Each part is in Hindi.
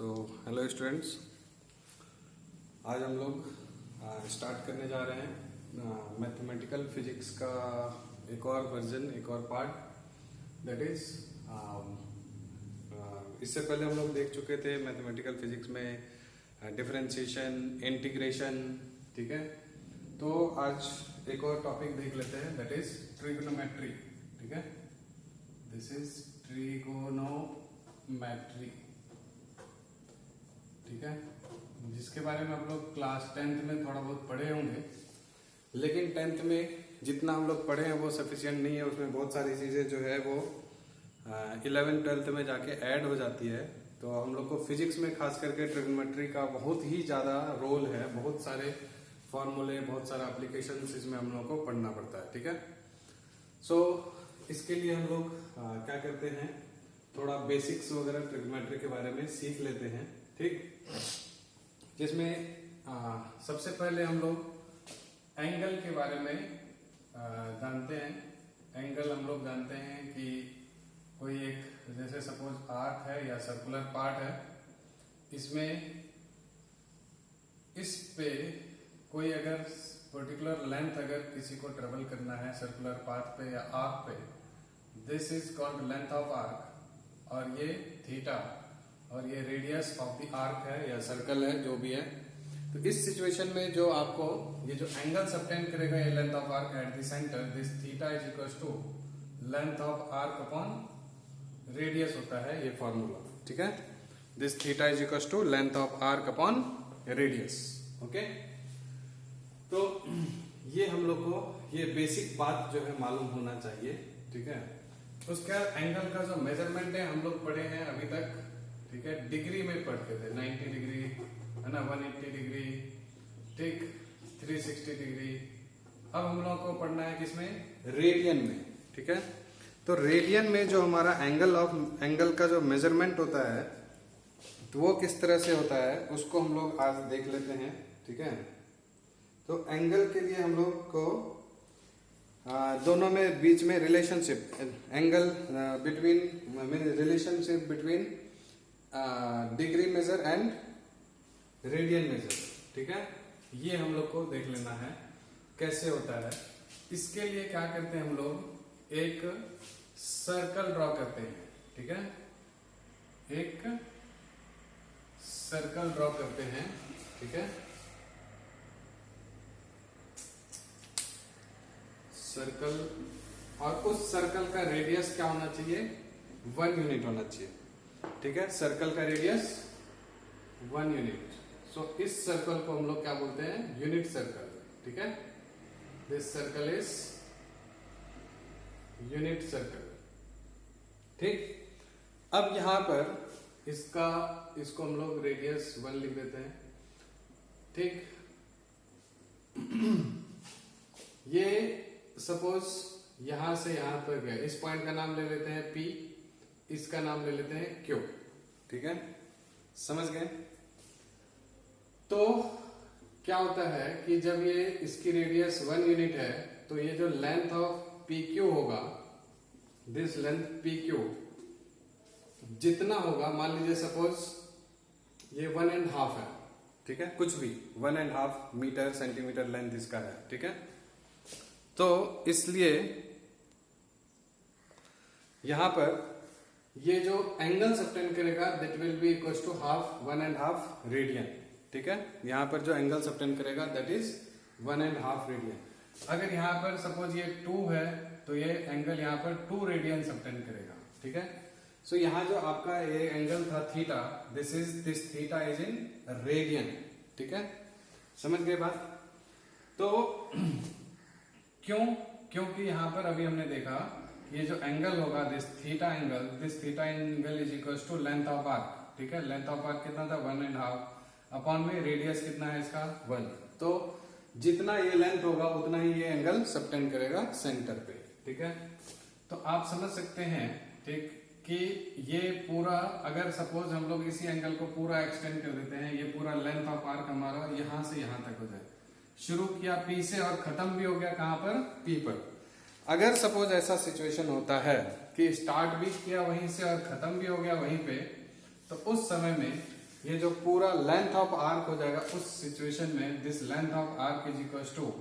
हेलो स्टूडेंट्स, आज हम लोग स्टार्ट करने जा रहे हैं मैथमेटिकल फिजिक्स का एक और वर्जन, एक और पार्ट। दैट इज इससे पहले हम लोग देख चुके थे मैथमेटिकल फिजिक्स में डिफरेंशिएशन, इंटीग्रेशन। ठीक है, तो आज एक और टॉपिक देख लेते हैं, दैट इज ट्रिग्नोमेट्री। ठीक है, दिस इज ट्रिगोनोमेट्री। ठीक है, जिसके बारे में हम लोग क्लास 10th में थोड़ा बहुत पढ़े होंगे, लेकिन 10th में जितना हम लोग पढ़े हैं वो सफिशिएंट नहीं है। उसमें बहुत सारी चीज़ें जो है वो 11th 12th में जाके ऐड हो जाती है। तो हम लोग को फिजिक्स में खास करके ट्रिग्नोमेट्री का बहुत ही ज़्यादा रोल है, बहुत सारे फॉर्मूले, बहुत सारा एप्लीकेशन इसमें हम लोग को पढ़ना पड़ता है। ठीक है, सो इसके लिए हम लोग क्या करते हैं, थोड़ा बेसिक्स वगैरह ट्रिग्नोमेट्री के बारे में सीख लेते हैं। ठीक, जिसमें सबसे पहले हम लोग एंगल के बारे में जानते हैं। एंगल हम लोग जानते हैं कि कोई एक, जैसे सपोज आर्क है या सर्कुलर पार्ट है, इसमें इस पे कोई अगर पर्टिकुलर लेंथ अगर किसी को ट्रेवल करना है सर्कुलर पाथ पे या आर्क पे, this is called length of arc, और ये थीटा और ये रेडियस ऑफ द आर्क है या सर्कल है, जो भी है। तो इस सिचुएशन में जो आपको ये जो एंगल सबटेंड करेगा, ये length of arc at the centre, this theta is equal to length of arc upon radius होता है ये फॉर्मूला। ठीक है, this theta is equal to length of arc upon radius. Okay, तो ये हम लोग को ये बेसिक बात जो है मालूम होना चाहिए। ठीक है, उसका एंगल का जो मेजरमेंट है हम लोग पढ़े हैं अभी तक। ठीक है, डिग्री में पढ़ते थे, 90 डिग्री है ना, 180 डिग्री, ठीक, 360 डिग्री। अब हम लोग को पढ़ना है किसमें, रेडियन में। ठीक है, तो रेडियन में जो हमारा एंगल का जो मेजरमेंट होता है, तो वो किस तरह से होता है उसको हम लोग आज देख लेते हैं। ठीक है, तो एंगल के लिए हम लोग को दोनों में बीच में relationship, angle between, relationship between degree measure and radian measure. ठीक है, ये हम लोग को देख लेना है कैसे होता है। इसके लिए क्या करते हैं हम लोग, एक सर्कल ड्रॉ करते हैं। ठीक है, एक सर्कल ड्रॉ करते हैं। ठीक है, सर्कल, और उस सर्कल का रेडियस क्या होना चाहिए, 1 यूनिट होना चाहिए। ठीक है, सर्कल का रेडियस 1 यूनिट। सो इस सर्कल को हम लोग क्या बोलते हैं, यूनिट सर्कल। ठीक है, this circle is unit circle. ठीक, अब यहां पर इसको हम लोग रेडियस 1 लिख देते हैं। ठीक, ये सपोज यहां से यहां पर गया, इस पॉइंट का नाम ले लेते हैं P, इसका नाम ले लेते हैं Q। ठीक है, समझ गए। तो क्या होता है कि जब ये इसकी रेडियस 1 यूनिट है, तो ये जो लेंथ ऑफ PQ होगा, दिस लेंथ PQ जितना होगा, मान लीजिए सपोज ये 1.5 है। ठीक है, कुछ भी 1.5 मीटर सेंटीमीटर लेंथ इसका है। ठीक है, तो इसलिए यहां पर ये जो एंगल सबटेंड करेगा, that will be equal to half 1.5 radian. ठीक है, यहां पर जो एंगल सबटेंड करेगा दैट इज 1.5 रेडियन। अगर यहां पर सपोज ये 2 है, तो ये एंगल यहां पर 2 रेडियन सबटेंड करेगा। ठीक है, सो यहां जो आपका ये एंगल था theta, this theta is in radian. ठीक है, समझ गए बात। तो क्योंकि यहां पर अभी हमने देखा ये जो एंगल होगा, this theta angle is equal to length of arc. ठीक है, लेंथ ऑफ आर्क कितना था, 1.5 अपॉन में रेडियस कितना है इसका, 1। तो जितना ये लेंथ होगा उतना ही ये एंगल सबटेंड करेगा सेंटर पे। ठीक है, तो आप समझ सकते हैं, ठीक, कि ये पूरा, अगर सपोज हम लोग इसी एंगल को पूरा एक्सटेंड कर देते हैं, ये पूरा लेंथ ऑफ आर्क हमारा यहां से यहां तक हो जाए, शुरू किया P से और खत्म भी हो गया कहां पर, P पर। अगर सपोज ऐसा सिचुएशन होता है कि स्टार्ट भी किया वहीं से और खत्म भी हो गया वहीं पे, तो उस समय में ये जो पूरा लेंथ ऑफ आर्क हो जाएगा उस सिचुएशन में this length of arc is equal to,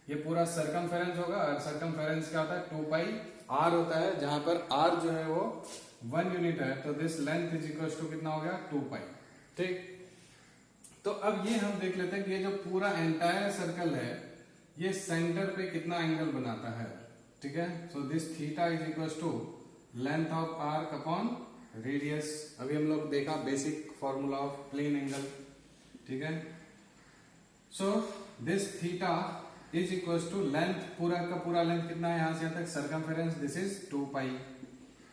ये पूरा सरकमफेरेंस होगा और सरकमफेरेंस क्या होता है 2 पाई आर होता है, जहां पर आर जो है वो 1 यूनिट है, तो this length is equal to कितना हो गया 2 पाई। ठीक, तो अब ये हम देख लेते हैं कि ये जो पूरा एंटायर सर्कल है ये सेंटर पे कितना एंगल बनाता है। ठीक है, so this theta is equal to length of arc upon radius. अभी हम लोग देखा basic formula of plane angle. ठीक है, so this theta is equal to length, पूरा का पूरा लेंथ कितना है यहां से यहां तक सर्कमफेरेंस, दिस इज 2 पाई,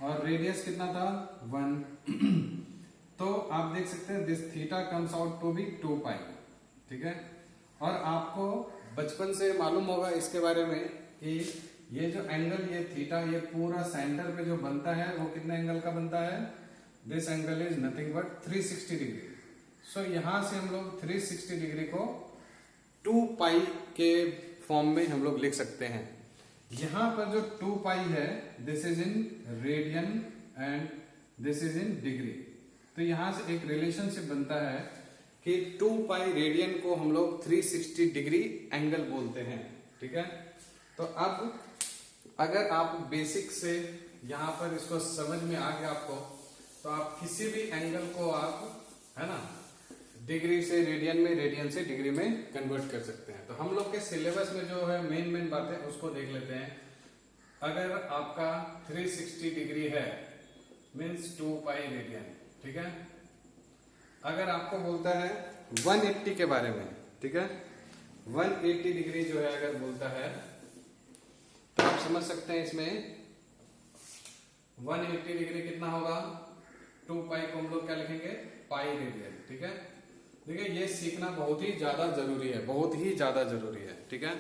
और रेडियस कितना था 1 तो आप देख सकते हैं this theta comes out to be 2 pi. ठीक है, और आपको बचपन से मालूम होगा इसके बारे में कि ये जो एंगल ये थीटा ये पूरा सेंटर पे जो बनता है वो कितने एंगल का बनता है, this angle is nothing but 360 degree. So यहां से हम लोग 360 डिग्री को 2 पाई के फॉर्म में हम लोग लिख सकते हैं। यहां पर जो 2 पाई है this is in radian and this is in degree, तो यहां से एक रिलेशनशिप बनता है कि 2 पाई रेडियन को हम लोग 360 डिग्री एंगल बोलते हैं। ठीक है, तो अब अगर आप बेसिक से यहां पर इसको समझ में आ गया आपको, तो आप किसी भी एंगल को आप है ना डिग्री से रेडियन में, रेडियन से डिग्री में कन्वर्ट कर सकते हैं। तो हम लोग के सिलेबस में जो है मेन बातें उसको देख लेते हैं। अगर आपका 360 डिग्री है मीन्स 2 पाई रेडियन। ठीक है, अगर आपको बोलता है 180 के बारे में, ठीक है 180 डिग्री जो है अगर बोलता है तो आप समझ सकते हैं इसमें 180 डिग्री कितना होगा, 2 पाई को हम लोग क्या लिखेंगे पाई रेडियन। ठीक है, देखिए ये सीखना बहुत ही ज्यादा जरूरी है, बहुत ही ज्यादा जरूरी है। ठीक है,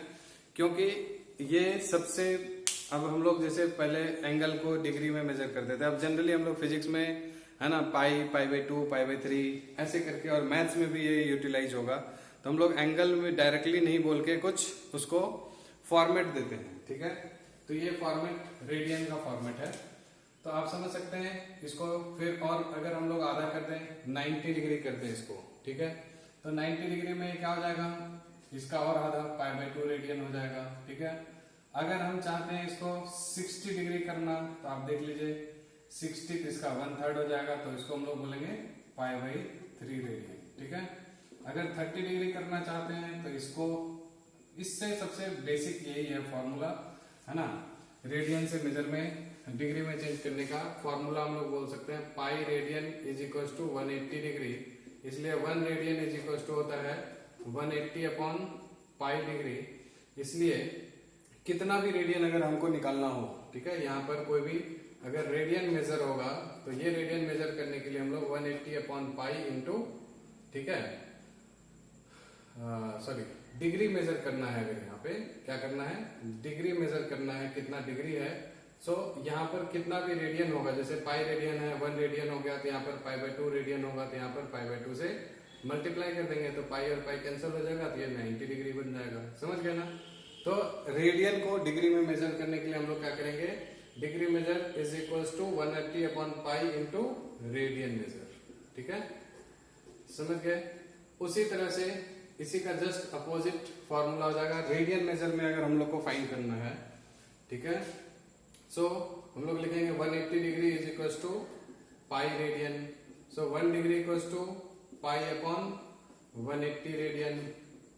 क्योंकि ये सबसे, अब हम लोग जैसे पहले एंगल को डिग्री में मेजर करते थे, अब जनरली हम लोग फिजिक्स में है ना पाई, पाई बाई 2, पाई बाई 3 ऐसे करके, और मैथ्स में भी ये यूटिलाइज होगा, तो हम लोग एंगल में डायरेक्टली नहीं बोल के कुछ उसको फॉर्मेट देते हैं। ठीक है, तो ये फॉर्मेट रेडियन का फॉर्मेट है, तो आप समझ सकते हैं इसको। फिर और अगर हम लोग आधा करते हैं 90 डिग्री करते हैं इसको, ठीक है, तो 90 डिग्री में क्या हो जाएगा, इसका और आधा पाई बाई 2 रेडियन हो जाएगा। ठीक है, अगर हम चाहते हैं इसको 60 डिग्री करना तो आप देख लीजिए 60 इसका 1/3 हो जाएगा, तो इसको हम लोग बोलेंगे पाई बाई 3 रेडियन। ठीक है, अगर 30 डिग्री करना चाहते हैं तो इसको, इससे सबसे बेसिक यही है फॉर्मूला है ना, रेडियन से मेजर में डिग्री में चेंज करने का फॉर्मूला हम लोग बोल सकते हैं pi radian is equal to 180 degree, इसलिए 1 रेडियन इज इक्वल टू होता है 180 अपॉन पाई डिग्री। इसलिए कितना भी रेडियन अगर हमको निकालना हो, ठीक है, यहाँ पर कोई भी अगर रेडियन मेजर होगा तो ये रेडियन मेजर करने के लिए हम लोग 180 अपॉन पाई इंटू, ठीक है सॉरी डिग्री मेजर करना है। अगर यहाँ पे क्या करना है, डिग्री मेजर करना है, कितना डिग्री है। सो यहाँ पर कितना भी रेडियन होगा, जैसे पाई रेडियन है 1 रेडियन हो गया, तो यहाँ पर पाई बाई 2 रेडियन होगा, तो यहाँ पर पाई बाई 2 से मल्टीप्लाई कर देंगे तो पाई और पाई कैंसिल हो जाएगा, तो ये 90 डिग्री बन जाएगा। समझ गए ना, तो रेडियन को डिग्री में मेजर करने के लिए हम लोग क्या करेंगे, degree measure is equal to 180 upon pi into radian measure. ठीक है, समझ गए। उसी तरह से इसी का जस्ट अपोजिट फॉर्मूला हो जाएगा रेडियन मेजर में अगर हम लोग को फाइंड करना है। ठीक है, सो हम लोग लिखेंगे 180 degree is equal to pi radian, so 1 degree equal to pi upon 180 radian.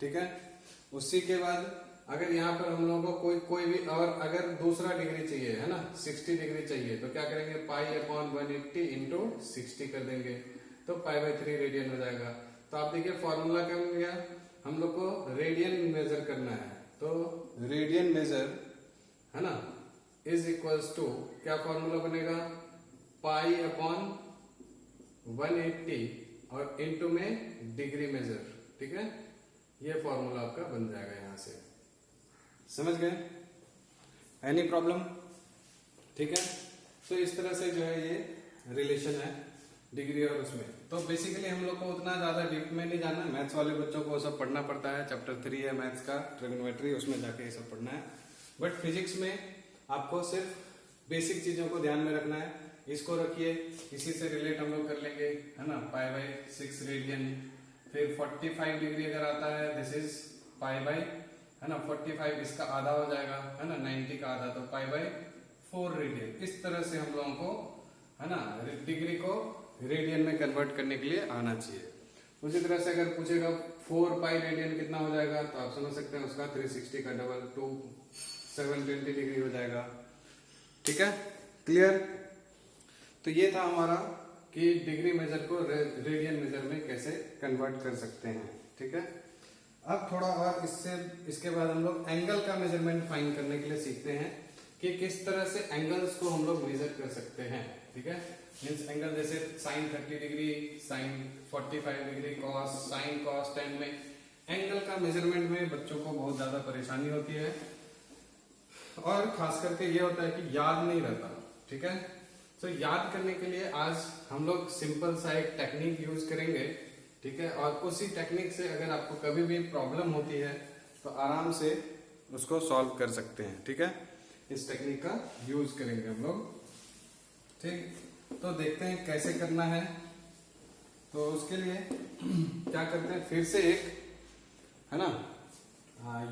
ठीक है, उसी के बाद अगर यहाँ पर हम लोगों को कोई भी और अगर दूसरा डिग्री चाहिए है ना, 60 डिग्री चाहिए, तो क्या करेंगे पाई अपॉन 180 इंटू 60 कर देंगे, तो पाई बाई 3 रेडियन हो जाएगा। तो आप देखिए फॉर्मूला क्या बन गया, हम लोग को रेडियन मेजर करना है, तो रेडियन मेजर है ना इज इक्वल्स टू क्या फॉर्मूला बनेगा, पाई अपॉन 180 और इंटू में डिग्री मेजर। ठीक है, ये फॉर्मूला आपका बन जाएगा यहां से। समझ गए, एनी प्रॉब्लम? ठीक है, तो इस तरह से जो है ये रिलेशन है डिग्री और उसमें। तो बेसिकली हम लोग को उतना ज्यादा डीप में नहीं जाना है, मैथ्स वाले बच्चों को सब पढ़ना पड़ता है, चैप्टर 3 है मैथ्स का ट्रिग्नोमेट्री, उसमें जाके ये सब पढ़ना है। बट फिजिक्स में आपको सिर्फ बेसिक चीजों को ध्यान में रखना है इसको रखिए, इसी से रिलेट हम लोग कर लेंगे, है ना, π/6 रेडियन। फिर 45 डिग्री अगर आता है, दिस इज π/, है ना, 45 इसका आधा हो जाएगा, है ना, 90 का आधा, तो π/4 रेडियन। इस तरह से हम लोगों को, है ना, डिग्री को रेडियन में कन्वर्ट करने के लिए आना चाहिए। उसी तरह से अगर पूछेगा 4π रेडियन कितना हो जाएगा, तो आप समझ सकते हैं उसका 360 का डबल 720 डिग्री हो जाएगा। ठीक है, क्लियर। तो ये था हमारा कि डिग्री मेजर को रेडियन मेजर में कैसे कन्वर्ट कर सकते हैं। ठीक है, अब थोड़ा और इसके बाद हम लोग एंगल का मेजरमेंट फाइंड करने के लिए सीखते हैं कि किस तरह से एंगल्स को हम लोग मेजर कर सकते हैं। ठीक है, मीन्स एंगल जैसे sine 30 degree, sine 45 degree, cos, sine cos 10 में एंगल का मेजरमेंट में बच्चों को बहुत ज्यादा परेशानी होती है, और खास करके ये होता है कि याद नहीं रहता। ठीक है, तो याद करने के लिए आज हम लोग सिंपल सा एक टेक्निक यूज करेंगे। ठीक है, और उसी टेक्निक से अगर आपको कभी भी प्रॉब्लम होती है तो आराम से उसको सॉल्व कर सकते हैं। ठीक है, इस टेक्निक का यूज करेंगे हम लोग। ठीक, तो देखते हैं कैसे करना है। तो उसके लिए क्या करते हैं, फिर से एक, है ना,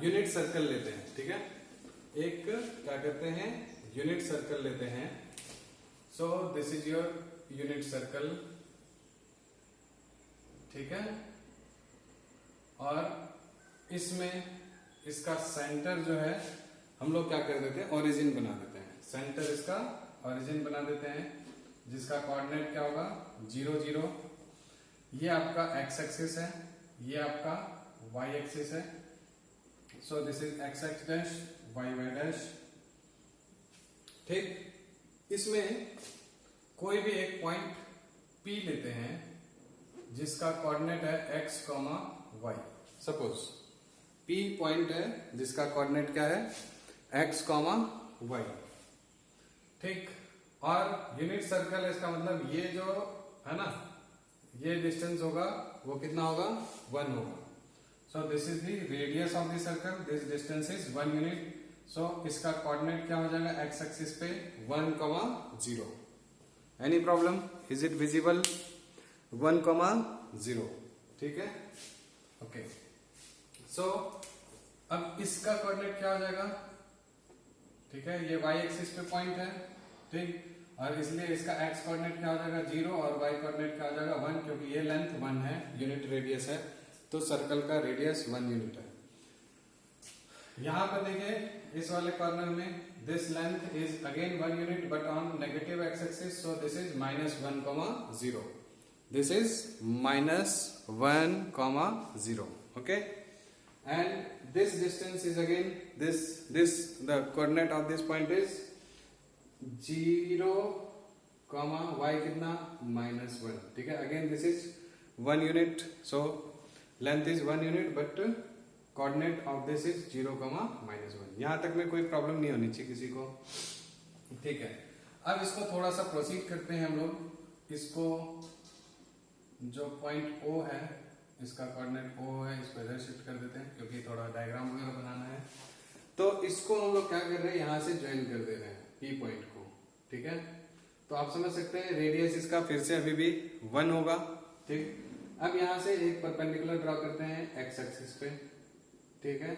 यूनिट सर्कल लेते हैं। ठीक है, एक क्या करते हैं, यूनिट सर्कल लेते हैं। सो this is your unit circle. ठीक है, और इसमें इसका सेंटर जो है हम लोग क्या कर देते हैं, ओरिजिन बना देते हैं। सेंटर इसका ओरिजिन बना देते हैं, जिसका कोऑर्डिनेट क्या होगा, 0 0। ये आपका एक्स एक्सिस है, ये आपका वाई एक्सिस है। So this is x x dash, y y dash. ठीक, इसमें कोई भी एक पॉइंट P लेते हैं जिसका कोऑर्डिनेट है x, y। Suppose P point है जिसका कोऑर्डिनेट क्या है, x, y। ठीक, और यूनिट सर्कल है, इसका मतलब ये जो है ना, ये डिस्टेंस होगा वो कितना होगा, 1 होगा। So this is the radius of the circle, this distance is 1 unit. So इसका कोऑर्डिनेट क्या हो जाएगा, एक्स एक्सिस पे 1, 0। Any problem, is it visible, 1, 0। ठीक है, ओके। सो अब इसका कोऑर्डिनेट क्या हो जाएगा, ठीक है, ये y एक्सिस पे पॉइंट है। ठीक, और इसलिए इसका x कोऑर्डिनेट क्या हो जाएगा, 0, और y कोऑर्डिनेट क्या हो जाएगा, 1, क्योंकि ये लेंथ 1 है, यूनिट रेडियस है, तो सर्कल का रेडियस 1 यूनिट है। यहां पर देखिए इस वाले कॉर्नर में this length is again 1 unit but on negative x axis, so this is -1, 0। This is -1, 0। Okay, and this distance is again the coordinate of this point is 0, y कितना, -1। ठीक है, again this is 1 unit, so length is 1 unit but coordinate of this is 0, -1। यहां तक में कोई प्रॉब्लम नहीं होनी चाहिए किसी को। ठीक है, अब इसको थोड़ा सा प्रोसीड करते हैं हम लोग। इसको जो पॉइंट O है, इसका कोऑर्डिनेट O है, इसको इधर शिफ्ट कर देते हैं क्योंकि थोड़ा डायग्राम वगैरह बनाना है। तो इसको हम लोग क्या कर रहे हैं, यहां से ज्वाइन कर दे रहे हैं P पॉइंट को। ठीक है, तो आप समझ सकते हैं रेडियस इसका फिर से अभी भी 1 होगा। ठीक, अब यहां से एक परपेंडिकुलर ड्रॉ करते हैं एक्स एक्सिस पे। ठीक है,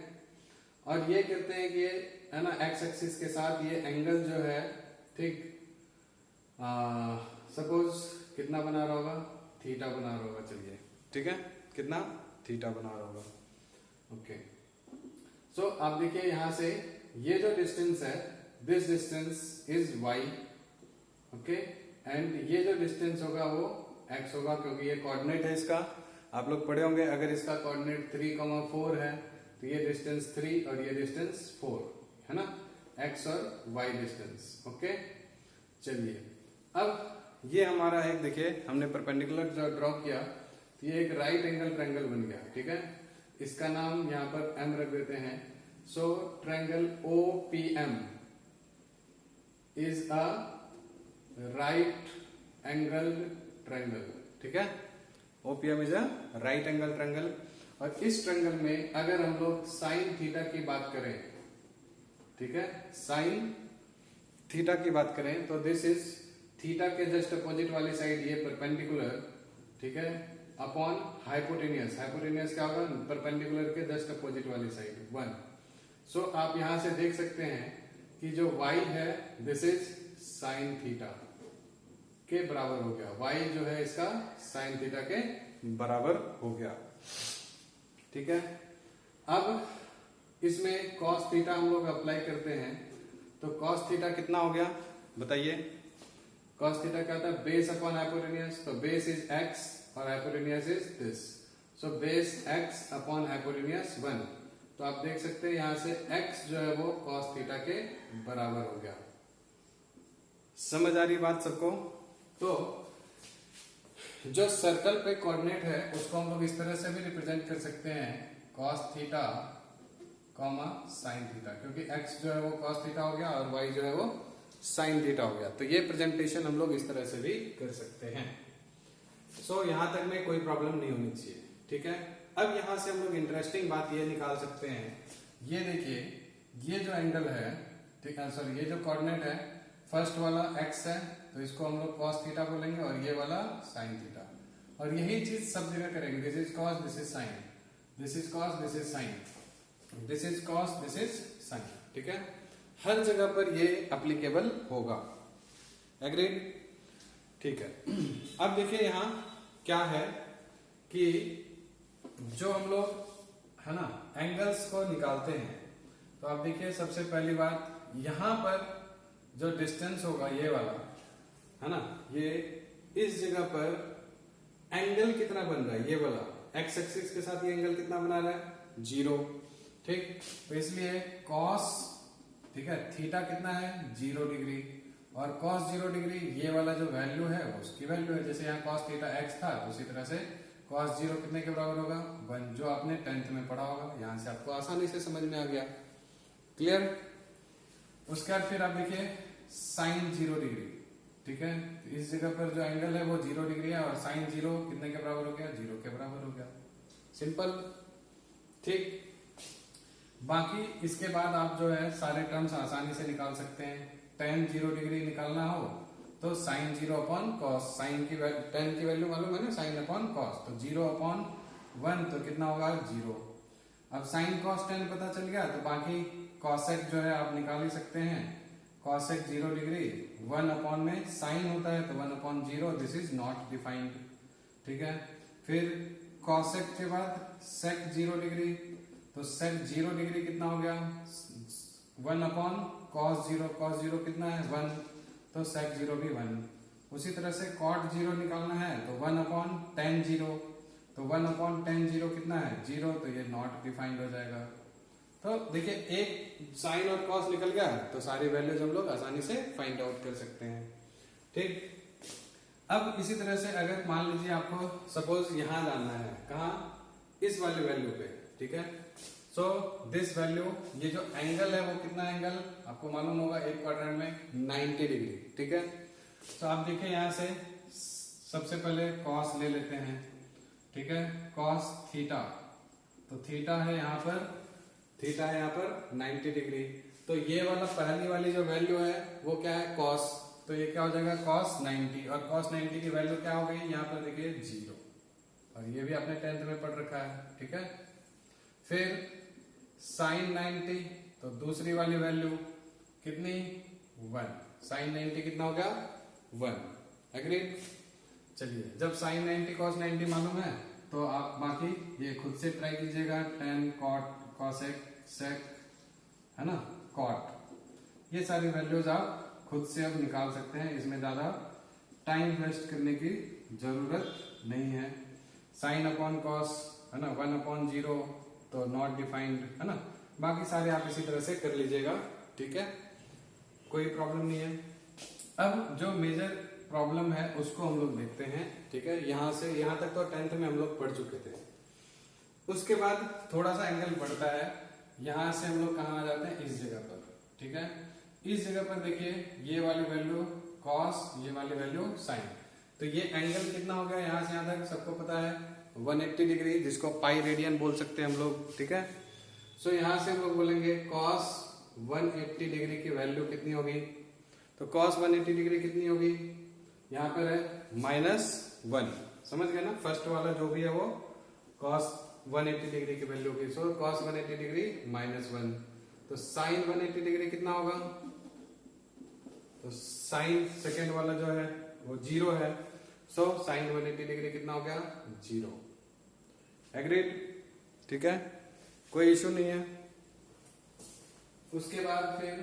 और ये कहते हैं कि ये है ना, एक्स एक्सिस के साथ ये एंगल जो है, ठीक, सपोज कितना बना रहा होगा, थीटा बना रहा होगा। चलिए, ठीक है, कितना, थीटा बना रहा होगा। ओके, सो आप देखिए यहां से ये जो डिस्टेंस है, this distance is y। Okay, and ये जो डिस्टेंस होगा वो x होगा, क्योंकि ये कोऑर्डिनेट है इसका। आप लोग पढ़े होंगे, अगर इसका कोऑर्डिनेट 3, 4 है तो ये डिस्टेंस 3 और ये डिस्टेंस 4 है ना, x और y डिस्टेंस। ओके, चलिए, अब ये हमारा एक, देखिए हमने परपेंडिकुलर जो ड्रॉ किया तो ये एक राइट एंगल ट्रायंगल बन गया। ठीक है, इसका नाम यहाँ पर m रख देते हैं। So triangle OPM is a right angle triangle. ठीक है, OPM is a right angle triangle. और इस ट्रायंगल में अगर हम लोग साइन थीटा की बात करें, ठीक है, साइन थीटा की बात करें तो दिस इज थीटा के जस्ट अपोजिट वाली साइड ये परपेंडिकुलर, ठीक है, अपॉन हाइपोटेनियस। हाइपोटेनियस क्या होगा, परपेंडिकुलर के जस्ट अपोजिट वाली साइड 1। सो आप यहां से देख सकते हैं कि जो y है दिस इज साइन थीटा के बराबर हो गया। y जो है इसका साइन थीटा के बराबर हो गया, ठीक है। अब इसमें cos थीटा हम लोग अप्लाई करते हैं, तो cos थीटा कितना हो गया बताइए। cos थीटा क्या होता है, बेस अपॉन हाइपोटेनियस, तो बेस इज x और hypotenuse is this, so base x upon hypotenuse 1। तो आप देख सकते हैं यहां से x जो है वो cos थीटा के बराबर हो गया। समझ आ रही बात सबको। तो जो सर्कल पे कोऑर्डिनेट है उसको हम लोग इस तरह से भी रिप्रेजेंट कर सकते हैं, cos theta comma sine theta, क्योंकि x जो है वो cos थीटा हो गया और y जो है वो साइन थीटा हो गया। तो ये प्रेजेंटेशन हम लोग इस तरह से भी कर सकते हैं। सो यहां तक में कोई प्रॉब्लम नहीं होनी चाहिए, ठीक है। अब यहां से हम लोग इंटरेस्टिंग बात ये निकाल सकते हैं, ये देखिए ये जो एंगल है, ठीक है, सॉरी ये जो कोऑर्डिनेट है, फर्स्ट वाला x है तो इसको हम लोग cos थीटा बोलेंगे और ये वाला साइन थीटा, और यही चीज सब जगह करेंगे। This is cos, this is sine, this is cos, this is sine, this is cos, this is sine, ठीक है। हर जगह पर ये एप्लीकेबल होगा, एग्रीड, ठीक है। अब देखिए यहां क्या है कि जो हम लोग है ना एंगल्स को निकालते हैं, तो आप देखिए सबसे पहली बात यहां पर जो डिस्टेंस होगा ये वाला है ना, ये इस जगह पर एंगल कितना बन रहा है, ये वाला एक्स एक्सिस के साथ ये एंगल कितना बना रहा है 0, ठीक। तो इसलिए cos, ठीक है, थीटा कितना है 0 डिग्री, और cos 0 डिग्री ये वाला जो वैल्यू है वो उसकी वैल्यू है। जैसे यहाँ cos थीटा x था, तो उसी तरह से cos 0 कितने के बराबर होगा 1, जो आपने 10th में पढ़ा होगा। यहां से आपको आसानी से समझ में आ गया, क्लियर। उसके बाद फिर आप देखिए साइन 0 डिग्री, ठीक है, तो इस जगह पर जो एंगल है वो 0 डिग्री है और साइन 0 कितने के बराबर हो गया 0 के बराबर हो गया, सिंपल, ठीक। बाकी इसके बाद आप जो है सारे टर्म्स आसानी से निकाल सकते हैं। tan 0 डिग्री निकालना हो तो साइन 0 अपॉन कॉस, साइन की tan की वैल्यू मालूम है ना, साइन अपॉन कॉस, तो 0 अपॉन 1 तो कितना होगा 0। अब साइन कॉस tan पता चल गया, तो बाकी कॉसेक जो है आप निकाल ही सकते हैं। कॉसेक 0 डिग्री 1 अपॉन में साइन होता है तो 1 upon 0, this is not defined, ठीक है। फिर कॉसेक के बाद सेक 0 डिग्री, तो सेक 0 डिग्री कितना हो गया 1 अपॉन कॉस 0, कॉस 0 कितना है 1, तो सेक 0 भी 1। उसी तरह से कॉट 0 निकालना है तो 1 अपॉन tan 0, तो 1 अपॉन tan 0 कितना है 0, तो ये नॉट डिफाइंड हो जाएगा। तो देखिए एक साइन और कॉस निकल गया, तो सारी वैल्यूज हम लोग आसानी से फाइंड आउट कर सकते हैं, ठीक। अब इसी तरह से अगर मान लीजिए आपको सपोज यहां जानना है, कहा इस वाले वैल्यू पे, ठीक है। सो दिस वैल्यू, ये जो एंगल है वो कितना एंगल आपको मालूम होगा एक क्वाड्रेंट में 90 डिग्री, ठीक है। तो आप देखिए यहां से सबसे पहले कॉस ले लेते हैं, ठीक है, कॉस थीटा, तो थीटा है यहाँ पर, थीटा है यहाँ पर 90 डिग्री, तो ये वाला पहली वाली जो वैल्यू है वो क्या है कॉस, तो ये क्या हो जाएगा cos 90, और cos 90 की वैल्यू क्या हो गई यहाँ पर देखिए 0, और ये भी आपने 10th में पढ़ रखा है, ठीक है। फिर sin 90, तो दूसरी वाली वैल्यू कितनी 1, sin 90 कितना हो गया 1, एग्रीड। चलिए जब sin 90 cos 90 मालूम है तो आप बाकी ये खुद से ट्राई कीजिएगा, tan cot cosec sec है ना cot, ये सारी वैल्यूज आप खुद से अब निकाल सकते हैं, इसमें ज्यादा टाइम वेस्ट करने की जरूरत नहीं है। साइन अपॉन कॉस है ना 1 अपॉन 0, तो नॉट डिफाइंड है ना, बाकी सारे आप इसी तरह से कर लीजिएगा, ठीक है, कोई प्रॉब्लम नहीं है। अब जो मेजर प्रॉब्लम है उसको हम लोग देखते हैं, ठीक है। यहां से यहां तक तो 10th में हम लोग पढ़ चुके थे। उसके बाद थोड़ा सा एंगल बढ़ता है, यहां से हम लोग कहां आ जाते हैं इस जगह पर, ठीक है। इस जगह पर देखिए ये वाली वैल्यू cos, ये वाली वैल्यू sin, तो ये एंगल कितना हो गया यहां से यहां तक सबको पता है 180 डिग्री, जिसको पाई रेडियन बोल सकते हैं हम लोग, ठीक है। सो यहां से हम लोग बोलेंगे cos 180 डिग्री की वैल्यू कितनी होगी, तो cos 180 डिग्री कितनी होगी यहाँ पर है -1, समझ गए ना। फर्स्ट वाला जो भी है वो cos 180 डिग्री की वैल्यू होगी। सो cos 180 डिग्री -1, तो sin 180 डिग्री कितना होगा? तो sin सेकेंड वाला जो है वो 0 है। सो sin 180 डिग्री कितना हो गया? 0। एग्रीड? ठीक है, कोई इशू नहीं है। उसके बाद फिर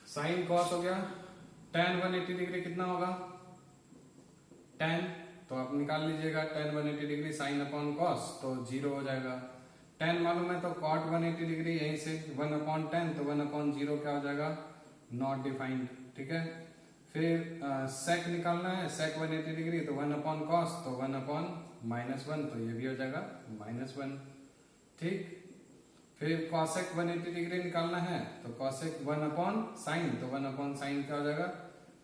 साइन कॉस हो गया। tan 180 डिग्री कितना होगा? tan, तो आप निकाल लीजिएगा tan 180 degree sine upon cos, तो 0 हो जाएगा। tan मालूम है तो cot 180 डिग्री यहीं से 1/10, तो 1/0 क्या हो जाएगा? Not defined. ठीक है, फिर sec निकालना है, sec 180 डिग्री तो 1/cos, तो 1/-1, तो ये भी हो जाएगा -1। ठीक, फिर cosec 180 डिग्री निकालना है तो cosec 1/sin, तो 1/sin क्या हो जाएगा?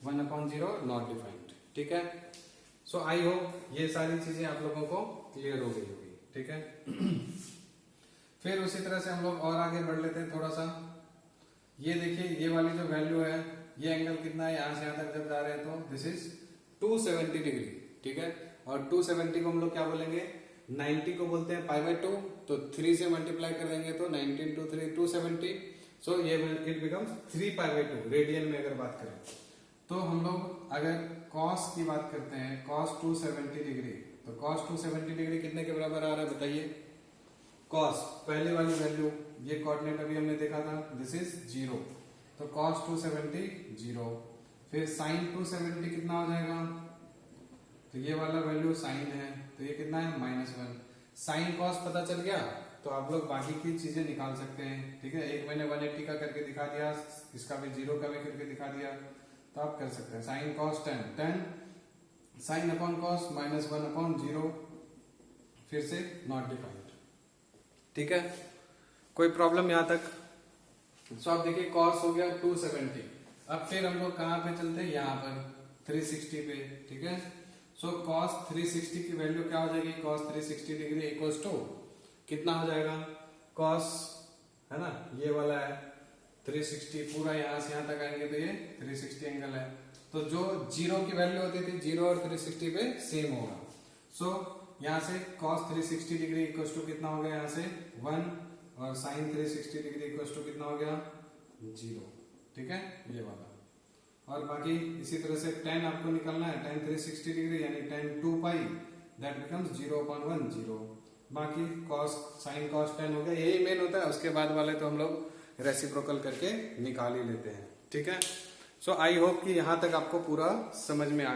1/0, नॉट डिफाइंड। ठीक है, सो आई होप ये सारी चीजें आप लोगों को क्लियर हो गई होगी। ठीक है, फिर उसी तरह से हम लोग और आगे बढ़ लेते हैं थोड़ा सा। ये देखिए, ये वाली जो वैल्यू है, ये एंगल कितना है? यहां से यहां तक जब जा रहे हैं तो दिस इज 270 डिग्री। ठीक है, और 270 को हम लोग क्या बोलेंगे? 90 को बोलते हैं π/2, तो 3 से मल्टीप्लाई कर देंगे तो 90 × 3 270। सो ये इट बिकम्स 3π/2 रेडियन में अगर बात करें तो। हम लोग अगर cos की बात करते हैं, cos 270 डिग्री, तो cos 270 डिग्री कितने के बराबर आ रहा है बताइए? cos पहले वाली वैल्यू, ये कोऑर्डिनेट अभी हमने देखा था, दिस इज 0, तो cos 270 0। फिर sin 270 कितना हो जाएगा? तो ये वाला वैल्यू sin है, तो ये कितना है? -1। sin cos पता चल गया तो आप लोग बाकी की चीजें निकाल सकते हैं। ठीक है, एक मैंने 180 का करके दिखा दिया, इसका भी 0 का भी करके दिखा दिया, तो आप कर सकते हैं। sin cos 10 sin upon cos -1/0, फिर से नॉट डिफाइंड। ठीक है, कोई प्रॉब्लम यहां तक? सो आप देखिए, cos हो गया 270। अब फिर हम लोग कहां पे चलते हैं? यहाँ पर 360 पे। ठीक है, सो cos 360 की वैल्यू क्या हो जाएगी? cos 360 डिग्री इक्वल्स टू कितना हो जाएगा? cos है ना, ये वाला है 360, पूरा यहां से यहां तक आएंगे तो ये 360 एंगल है। तो जो 0 की वैल्यू होती थी, 0 और 360 पे सेम होगा। सो यहां से cos 360 डिग्री इक्वल्स टू कितना हो गया? यहाँ से 1, और sin 360 डिग्री इक्वल्स टू कितना हो गया? 0। ठीक है, ये वाला। और बाकी इसी तरह से tan आपको निकालना है, tan 360 डिग्री यानी tan 2π, दैट बिकम्स 0/1 0। बाकी cos sin cos tan हो गया, यही मेन होता है। उसके बाद वाले तो हम लोग रेसिप्रोकल करके निकाल ही लेते हैं। ठीक है, सो आई होप कि यहां तक आपको पूरा समझ में आ